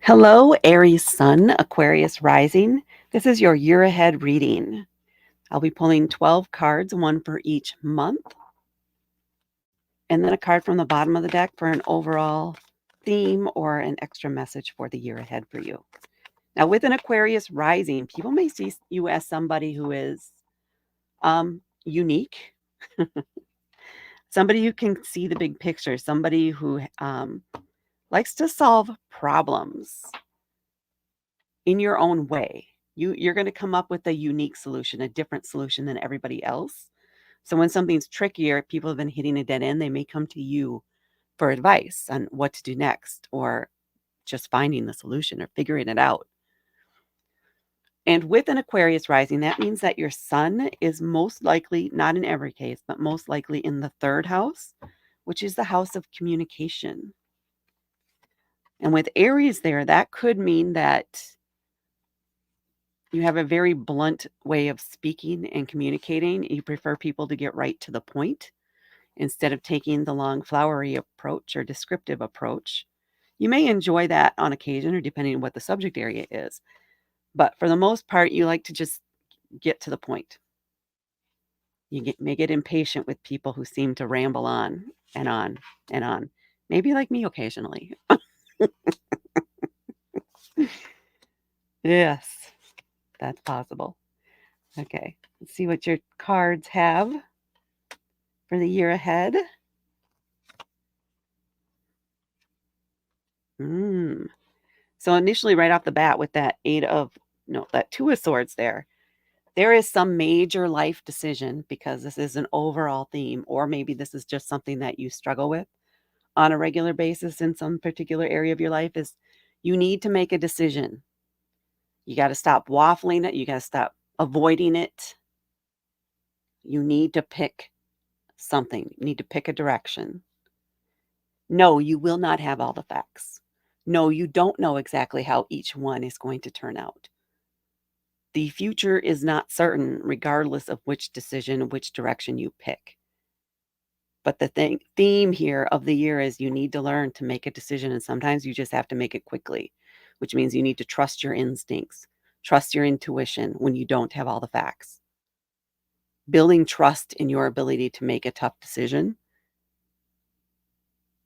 Hello, Aries Sun, Aquarius Rising. This is your year ahead reading. I'll be pulling 12 cards, one for each month, and then a card from the bottom of the deck for an overall theme or an extra message for the year ahead for you. Now, with an Aquarius Rising, people may see you as somebody who is unique, somebody who can see the big picture, somebody who likes to solve problems in your own way. You're going to come up with a unique solution, a different solution than everybody else. So when something's trickier, people have been hitting a dead end, they may come to you for advice on what to do next, or just finding the solution or figuring it out. And with an Aquarius rising, that means that your sun is most likely, not in every case, but most likely in the third house, which is the house of communication. And with Aries there, that could mean that you have a very blunt way of speaking and communicating. You prefer people to get right to the point instead of taking the long, flowery approach or descriptive approach. You may enjoy that on occasion or depending on what the subject area is. But for the most part, you like to just get to the point. May get impatient with people who seem to ramble on and on and on. Maybe like me occasionally. Yes, that's possible. Okay, let's see what your cards have for the year ahead. So initially, right off the bat, with that that Two of Swords there is some major life decision, because this is an overall theme, or maybe this is just something that you struggle with on a regular basis in some particular area of your life, is you need to make a decision. You got to stop waffling it. You got to stop avoiding it. You need to pick something. You need to pick a direction. No, you will not have all the facts. No, you don't know exactly how each one is going to turn out. The future is not certain, regardless of which decision, which direction you pick. But the theme here of the year is you need to learn to make a decision, and sometimes you just have to make it quickly, which means you need to trust your instincts, trust your intuition when you don't have all the facts. Building trust in your ability to make a tough decision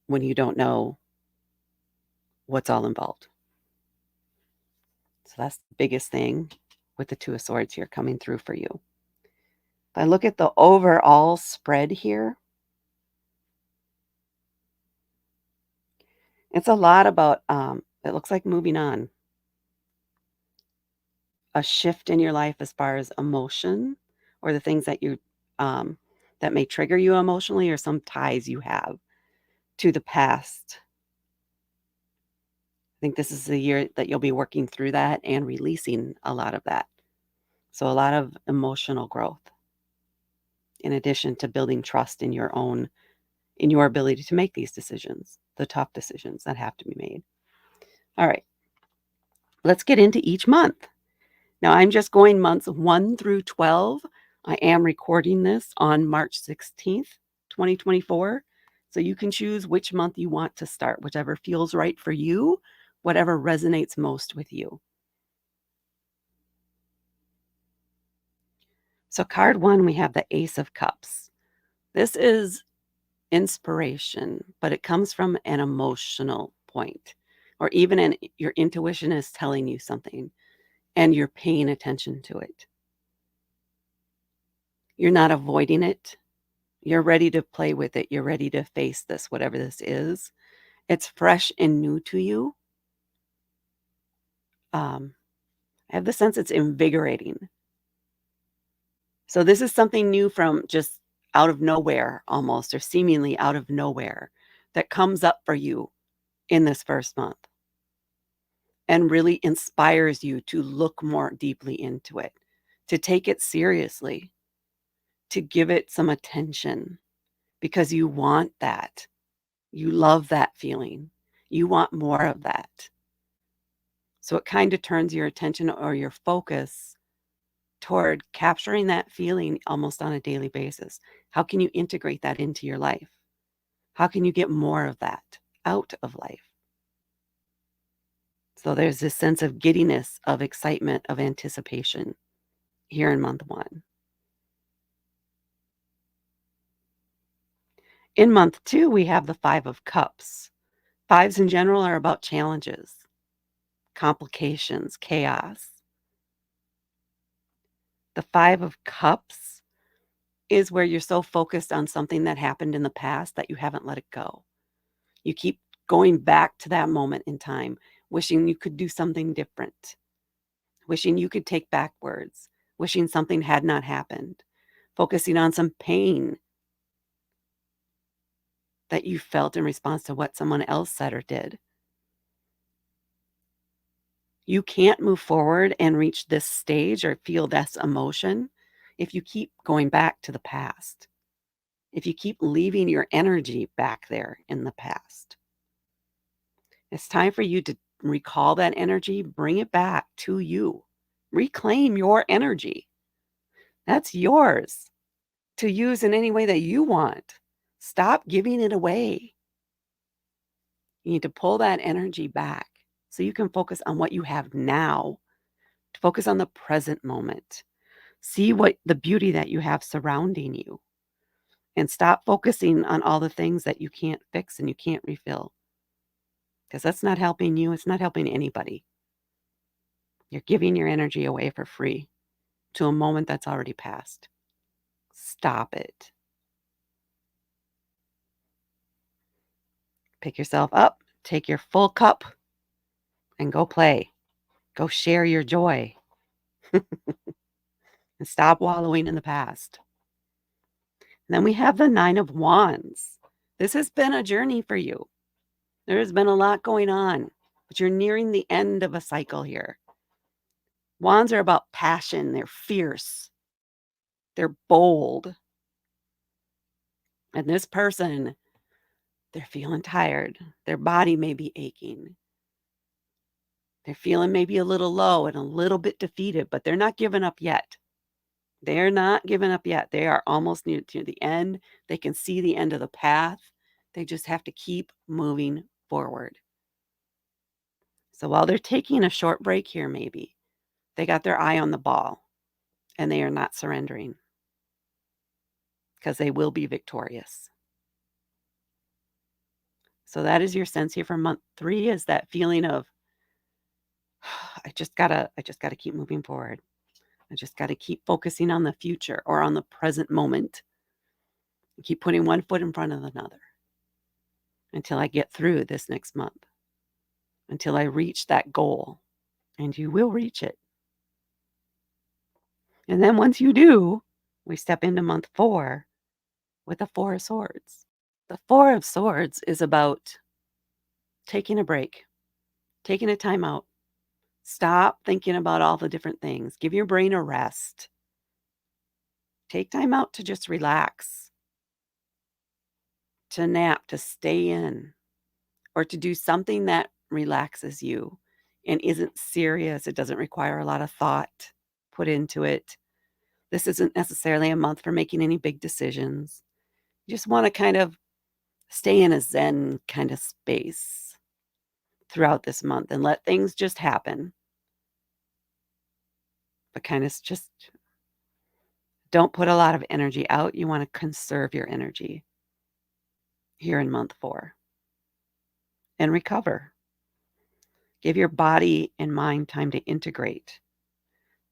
when you don't know what's all involved. So that's the biggest thing with the Two of Swords here coming through for you. If I look at the overall spread here, it's a lot about, it looks like moving on. A shift in your life as far as emotion, or the things that that may trigger you emotionally, or some ties you have to the past. I think this is the year that you'll be working through that and releasing a lot of that. So a lot of emotional growth, in addition to building trust in your ability to make these decisions, the tough decisions that have to be made. All right, let's get into each month. Now, I'm just going months 1 through 12. I am recording this on March 16th, 2024. So you can choose which month you want to start, whichever feels right for you, whatever resonates most with you. So card 1, we have the Ace of Cups. This is inspiration, but it comes from an emotional point, or even your intuition is telling you something and you're paying attention to it. You're not avoiding it. You're ready to play with it. You're ready to face this, whatever this is. It's fresh and new to you. I have the sense it's invigorating. So this is something new from just out of nowhere, almost, or seemingly out of nowhere, that comes up for you in this first month and really inspires you to look more deeply into it, to take it seriously, to give it some attention, because you want that. You love that feeling. You want more of that. So it kind of turns your attention or your focus toward capturing that feeling almost on a daily basis. How can you integrate that into your life? How can you get more of that out of life? So there's this sense of giddiness, of excitement, of anticipation here in month 1. In month 2, we have the 5 of Cups. Fives in general are about challenges, complications, chaos. The 5 of Cups is where you're so focused on something that happened in the past that you haven't let it go. You keep going back to that moment in time, wishing you could do something different, wishing you could take back words, wishing something had not happened, focusing on some pain that you felt in response to what someone else said or did. You can't move forward and reach this stage or feel this emotion if you keep going back to the past, if you keep leaving your energy back there in the past. It's time for you to recall that energy, bring it back to you. Reclaim your energy. That's yours to use in any way that you want. Stop giving it away. You need to pull that energy back so you can focus on what you have now, to focus on the present moment. See what the beauty that you have surrounding you and stop focusing on all the things that you can't fix and you can't refill because that's not helping you. It's not helping anybody. You're giving your energy away for free to a moment that's already passed. Stop it. Pick yourself up, take your full cup, and go play. Go share your joy and stop wallowing in the past. And then we have the 9 of Wands. This has been a journey for you. There has been a lot going on, but you're nearing the end of a cycle here. Wands are about passion. They're fierce. They're bold. And this person, they're feeling tired. Their body may be aching. They're feeling maybe a little low and a little bit defeated, but they're not giving up yet. They're not giving up yet. They are almost near to the end. They can see the end of the path. They just have to keep moving forward. So while they're taking a short break here, maybe they got their eye on the ball and they are not surrendering because they will be victorious. So that is your sense here for month 3 is that feeling of I just gotta keep moving forward. I just gotta keep focusing on the future or on the present moment. Keep putting one foot in front of another until I get through this next month, until I reach that goal. And you will reach it. And then once you do, we step into month 4 with the 4 of Swords. The 4 of Swords is about taking a break, taking a time out. Stop thinking about all the different things. Give your brain a rest. Take time out to just relax, to nap, to stay in, or to do something that relaxes you and isn't serious. It doesn't require a lot of thought put into it. This isn't necessarily a month for making any big decisions. You just want to kind of stay in a Zen kind of space throughout this month and let things just happen. But kind of just don't put a lot of energy out. You want to conserve your energy here in month 4 and recover. Give your body and mind time to integrate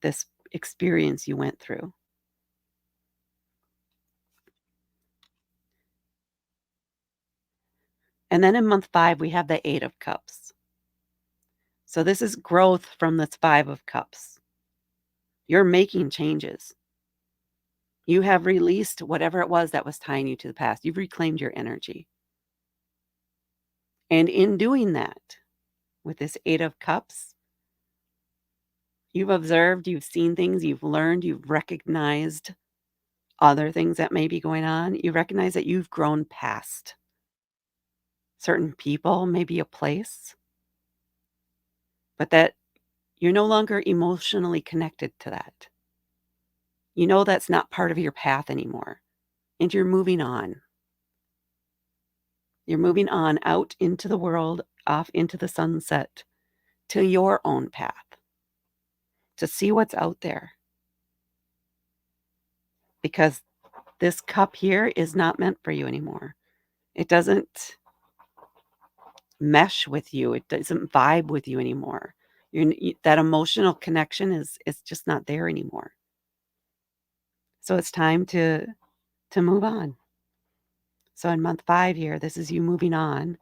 this experience you went through. And then in month 5, we have the 8 of Cups. So this is growth from this 5 of Cups. You're making changes. You have released whatever it was that was tying you to the past. You've reclaimed your energy. And in doing that, with this 8 of Cups, you've observed, you've seen things, you've learned, you've recognized other things that may be going on. You recognize that you've grown past certain people, maybe a place, but that you're no longer emotionally connected to that. You know that's not part of your path anymore, and you're moving on. You're moving on out into the world, off into the sunset, to your own path, to see what's out there. Because this cup here is not meant for you anymore. It doesn't mesh with you. It doesn't vibe with you anymore. That emotional connection is just not there anymore. So it's time to move on. So in month 5 here, this is you moving on,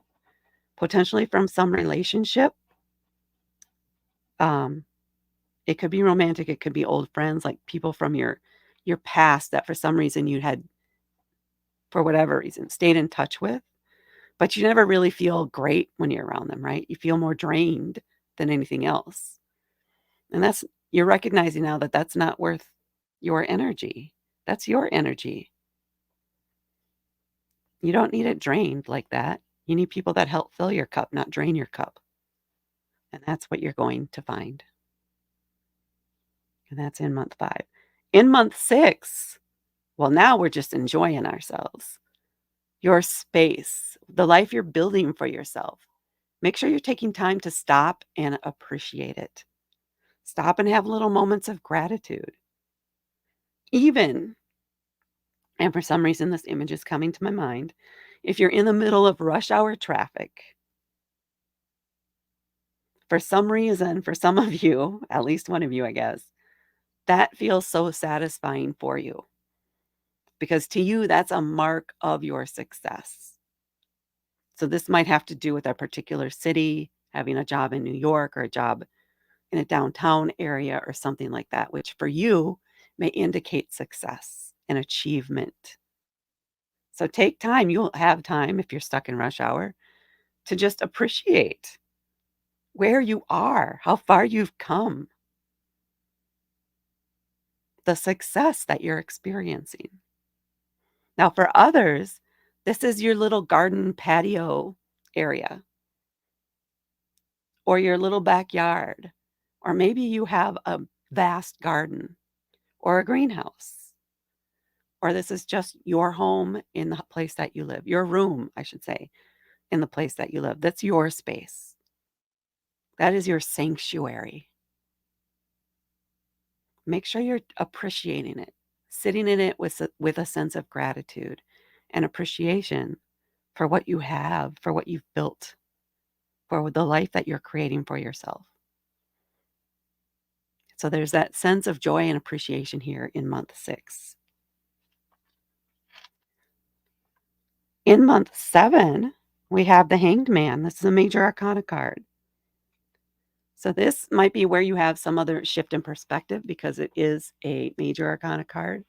potentially from some relationship. Um, it could be romantic, it could be old friends, like people from your past that for some reason you had, for whatever reason, stayed in touch with, but you never really feel great when you're around them, right? You feel more drained than anything else. And you're recognizing now that that's not worth your energy. That's your energy. You don't need it drained like that. You need people that help fill your cup, not drain your cup. And that's what you're going to find. And that's in month 5. In month 6, well, now we're just enjoying ourselves. Your space, the life you're building for yourself. Make sure you're taking time to stop and appreciate it. Stop and have little moments of gratitude. Even, and for some reason this image is coming to my mind, if you're in the middle of rush hour traffic, for some reason, for some of you, at least one of you, I guess, that feels so satisfying for you. Because to you, that's a mark of your success. So this might have to do with a particular city, having a job in New York or a job in a downtown area or something like that, which for you may indicate success and achievement. So take time. You'll have time if you're stuck in rush hour to just appreciate where you are, how far you've come, the success that you're experiencing. Now, for others, this is your little garden patio area or your little backyard, or maybe you have a vast garden or a greenhouse, or this is just your home in the place that you live, your room, I should say, in the place that you live. That's your space. That is your sanctuary. Make sure you're appreciating it, sitting in it with a sense of gratitude and appreciation for what you have, for what you've built, for the life that you're creating for yourself. So there's that sense of joy and appreciation here in month 6. In month 7, we have the Hanged Man. This is a major arcana card. So this might be where you have some other shift in perspective because it is a major arcana card.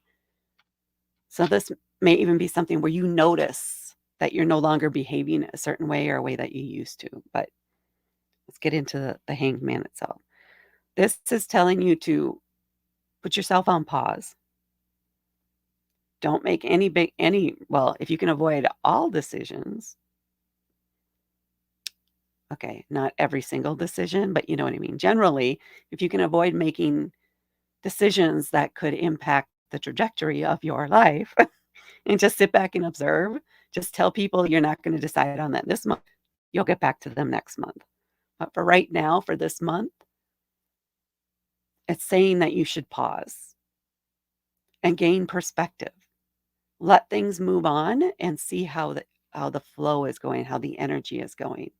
So this may even be something where you notice that you're no longer behaving a certain way or a way that you used to. But let's get into the Hanged Man itself. This is telling you to put yourself on pause. Don't make well, if you can avoid all decisions, okay, not every single decision, but you know what I mean. Generally, if you can avoid making decisions that could impact the trajectory of your life and just sit back and observe, just tell people you're not going to decide on that this month. You'll get back to them next month. But for right now, for this month, it's saying that you should pause and gain perspective. Let things move on and see how the flow is going, how the energy is going.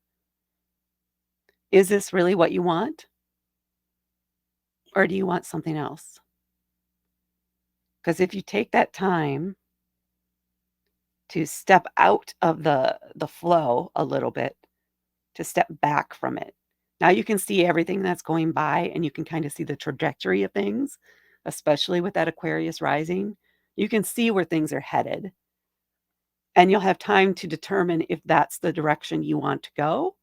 Is this really what you want? Or do you want something else? Because if you take that time to step out of the flow a little bit, to step back from it, now you can see everything that's going by and you can kind of see the trajectory of things, especially with that Aquarius rising. You can see where things are headed. And you'll have time to determine if that's the direction you want to go,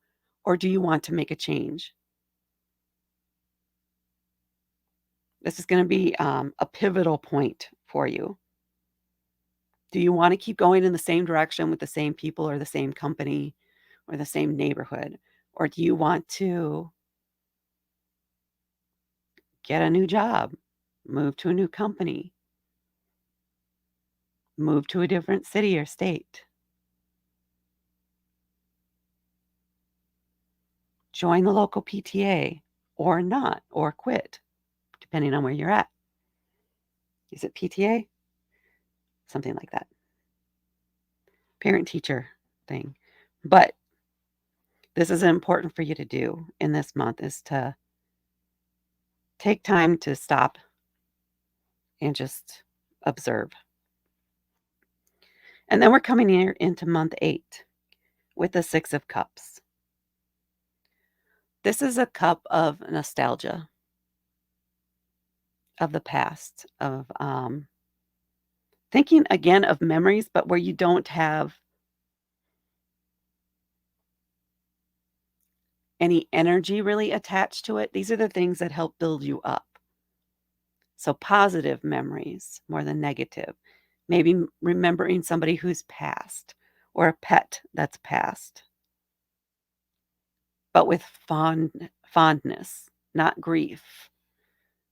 or do you want to make a change? This is going to be a pivotal point for you. Do you want to keep going in the same direction with the same people or the same company or the same neighborhood? Or do you want to get a new job, move to a new company, move to a different city or state? join the local PTA or not, or quit, depending on where you're at. Is it PTA? Something like that. Parent teacher thing. But this is important for you to do in this month is to take time to stop and just observe. And then we're coming here into month 8 with the 6 of Cups. This is a cup of nostalgia of the past, of thinking again of memories, but where you don't have any energy really attached to it. These are the things that help build you up. So positive memories more than negative. Maybe remembering somebody who's passed or a pet that's passed, but with fondness, not grief,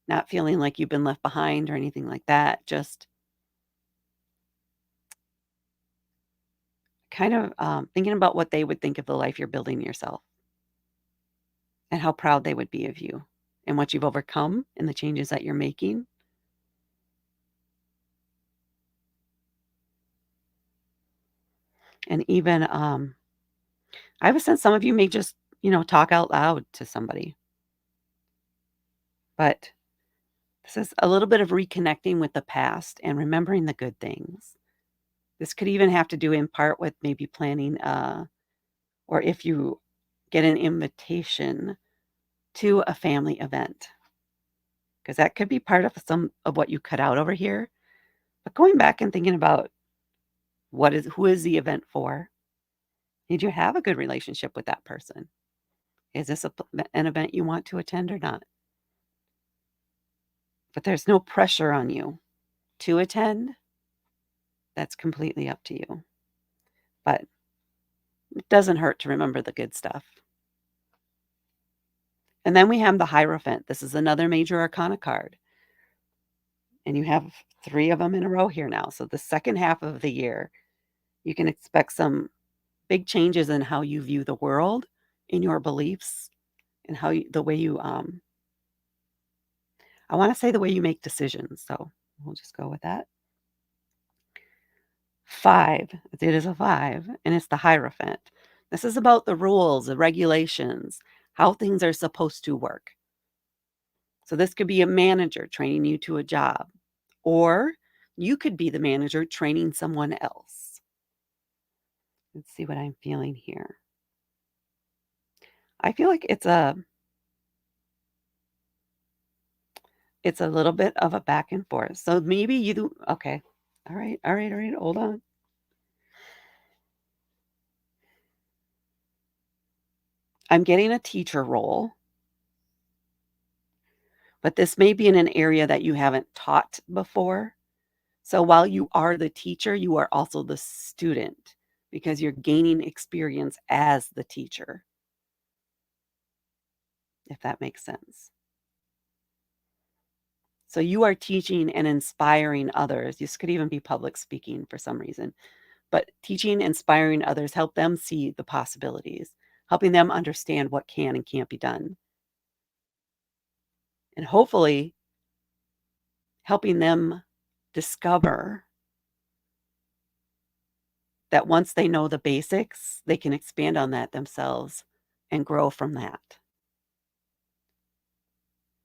not feeling like you've been left behind or anything like that. Just kind of thinking about what they would think of the life you're building yourself and how proud they would be of you and what you've overcome and the changes that you're making. And even I have a sense some of you may just, talk out loud to somebody. But this is a little bit of reconnecting with the past and remembering the good things. This could even have to do in part with maybe planning, or if you get an invitation to a family event, because that could be part of some of what you cut out over here. But going back and thinking about who is the event for? Did you have a good relationship with that person? Is this an event you want to attend or not? But there's no pressure on you to attend. That's completely up to you. But it doesn't hurt to remember the good stuff. And then we have the Hierophant. This is another major arcana card. And you have 3 of them in a row here now. So the second half of the year, you can expect some big changes in how you view the world, in your beliefs, and the way you I want to say the way you make decisions. So we'll just go with that. 5. It is a 5, and it's the Hierophant. This is about the rules, the regulations, how things are supposed to work. So this could be a manager training you to a job, or you could be the manager training someone else. Let's see what I'm feeling here. I feel like it's a little bit of a back and forth. So maybe you do okay. All right, all right, all right. Hold on. I'm getting a teacher role, but this may be in an area that you haven't taught before. So while you are the teacher, you are also the student because you're gaining experience as the teacher, if that makes sense. So you are teaching and inspiring others. This could even be public speaking for some reason, but teaching, inspiring others, help them see the possibilities, helping them understand what can and can't be done, and hopefully helping them discover that once they know the basics, they can expand on that themselves and grow from that.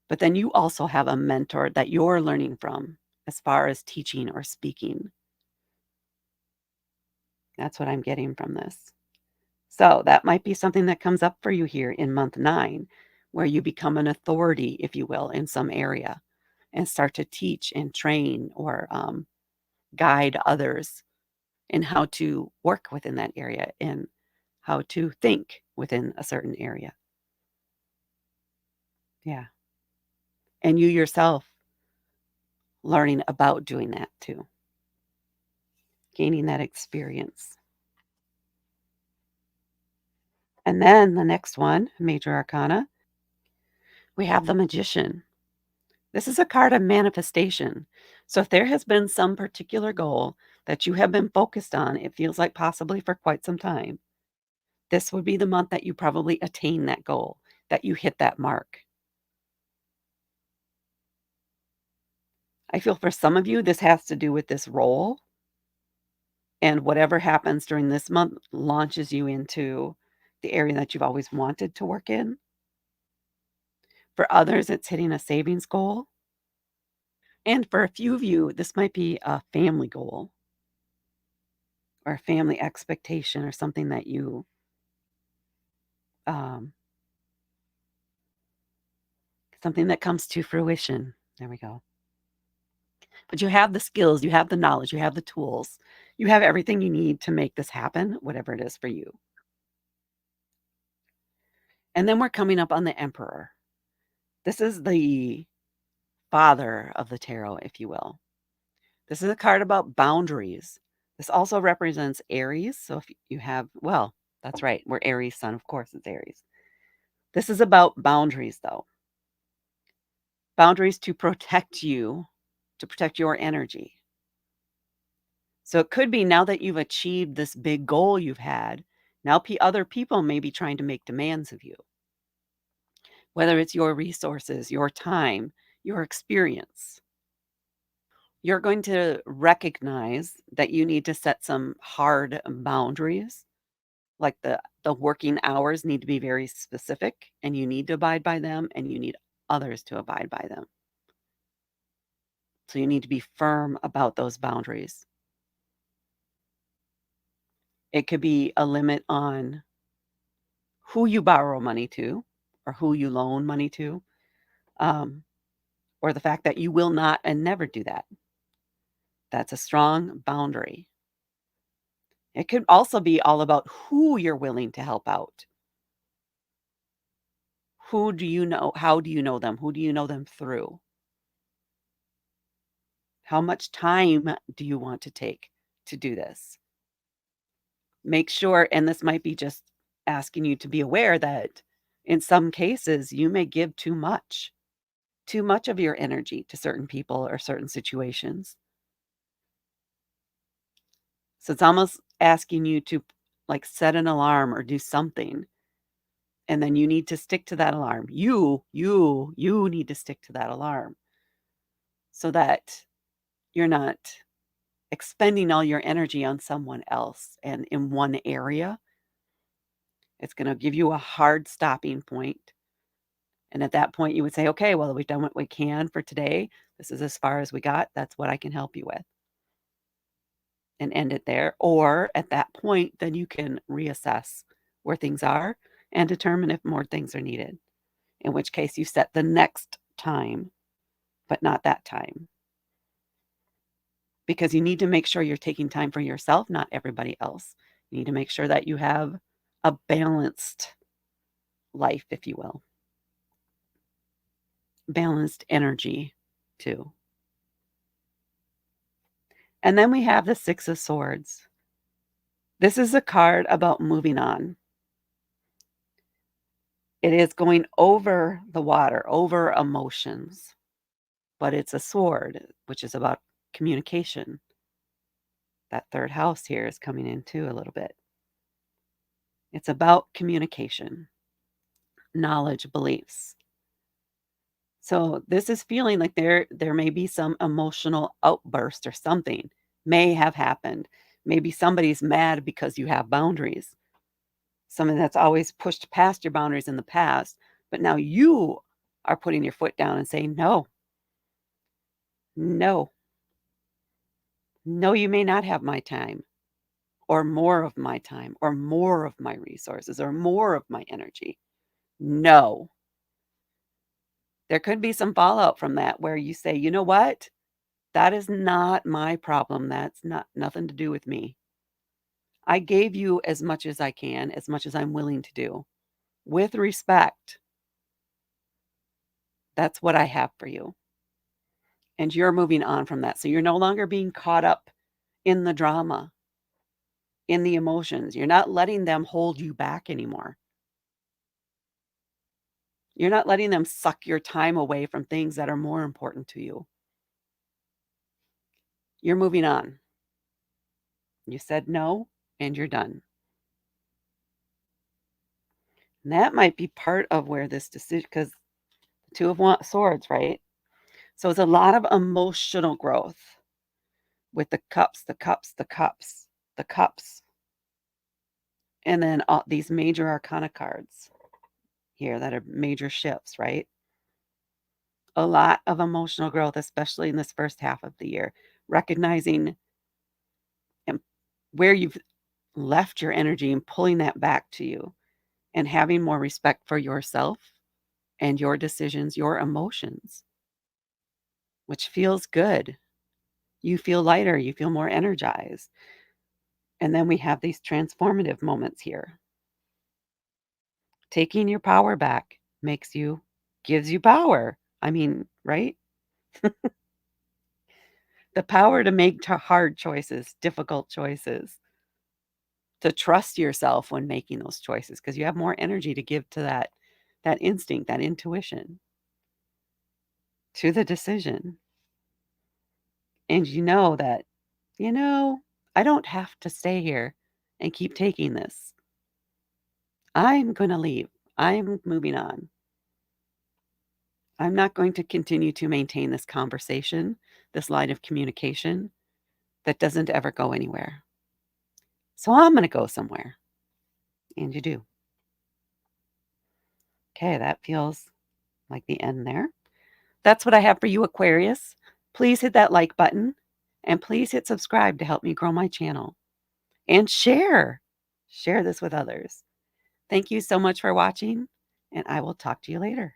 But then you also have a mentor that you're learning from as far as teaching or speaking. That's what I'm getting from this. So that might be something that comes up for you here in month 9, where you become an authority, if you will, in some area and start to teach and train or guide others in how to work within that area and how to think within a certain area. Yeah. And you yourself learning about doing that too, gaining that experience. And then the next one, Major Arcana, we have the Magician. This is a card of manifestation. So if there has been some particular goal that you have been focused on, it feels like possibly for quite some time, This would be the month that you probably attain that goal, that you hit that mark. I feel for some of you, this has to do with this role, and whatever happens during this month launches you into the area that you've always wanted to work in. For others, it's hitting a savings goal. And for a few of you, this might be a family goal or a family expectation or something that you, um, something that comes to fruition. There we go. But you have the skills, you have the knowledge, you have the tools, you have everything you need to make this happen, whatever it is for you. And then we're coming up on the Emperor. This is the father of the tarot, if you will. This is a card about boundaries. This also represents Aries. So if you have, well, that's right, we're Aries Sun, of course, it's Aries. This is about boundaries, though. Boundaries to protect you, to protect your energy. So it could be now that you've achieved this big goal you've had, now other people may be trying to make demands of you, whether it's your resources, your time, your experience. You're going to recognize that you need to set some hard boundaries, like the working hours need to be very specific, and you need to abide by them, and you need others to abide by them. So you need to be firm about those boundaries. It could be a limit on who you borrow money to or who you loan money to, um, or the fact that you will not and never do that. That's a strong boundary. It could also be all about who you're willing to help out. Who do you know? How do you know them? Who do you know them through? How much time do you want to take to do this? Make sure, and this might be just asking you to be aware that in some cases you may give too much of your energy to certain people or certain situations. So it's almost asking you to like set an alarm or do something. And then you need to stick to that alarm. You need to stick to that alarm so that you're not expending all your energy on someone else and in one area. It's going to give you a hard stopping point. And at that point, you would say, okay, well, we've done what we can for today. This is as far as we got. That's what I can help you with. And end it there. Or at that point, then you can reassess where things are and determine if more things are needed, in which case you set the next time, but not that time. Because you need to make sure you're taking time for yourself, not everybody else. You need to make sure that you have a balanced life, if you will, balanced energy too. And then we have the Six of Swords. This is a card about moving on. It is going over the water, over emotions, but it's a sword, which is about communication. That third house here is coming in too a little bit. It's about communication, knowledge, beliefs. So this is feeling like there may be some emotional outburst or something may have happened. Maybe somebody's mad because you have boundaries. Something that's always pushed past your boundaries in the past, but now you are putting your foot down and saying, no, no, no, you may not have my time or more of my time or more of my resources or more of my energy. No. There could be some fallout from that where you say, you know what? That is not my problem. That's not nothing to do with me. I gave you as much as I can, as much as I'm willing to do with respect. That's what I have for you. And you're moving on from that. So you're no longer being caught up in the drama, in the emotions. You're not letting them hold you back anymore. You're not letting them suck your time away from things that are more important to you. You're moving on. You said no, and you're done. And that might be part of where this decision, because the Two of Swords, right? So it's a lot of emotional growth with the cups, the cups, the cups, the cups, and then all these major arcana cards here that are major shifts, right? A lot of emotional growth, especially in this first half of the year, recognizing and where you've left your energy and pulling that back to you and having more respect for yourself and your decisions, your emotions, which feels good. You feel lighter, you feel more energized. And then we have these transformative moments here. Taking your power back gives you power. I mean, right? The power to make hard choices, difficult choices, to trust yourself when making those choices because you have more energy to give to that instinct, that intuition, to the decision. And you know that, you know, I don't have to stay here and keep taking this. I'm going to leave. I'm moving on. I'm not going to continue to maintain this conversation, this line of communication that doesn't ever go anywhere. So I'm going to go somewhere. And you do. Okay, that feels like the end there. That's what I have for you, Aquarius. Please hit that like button and please hit subscribe to help me grow my channel and share. Share this with others. Thank you so much for watching, and I will talk to you later.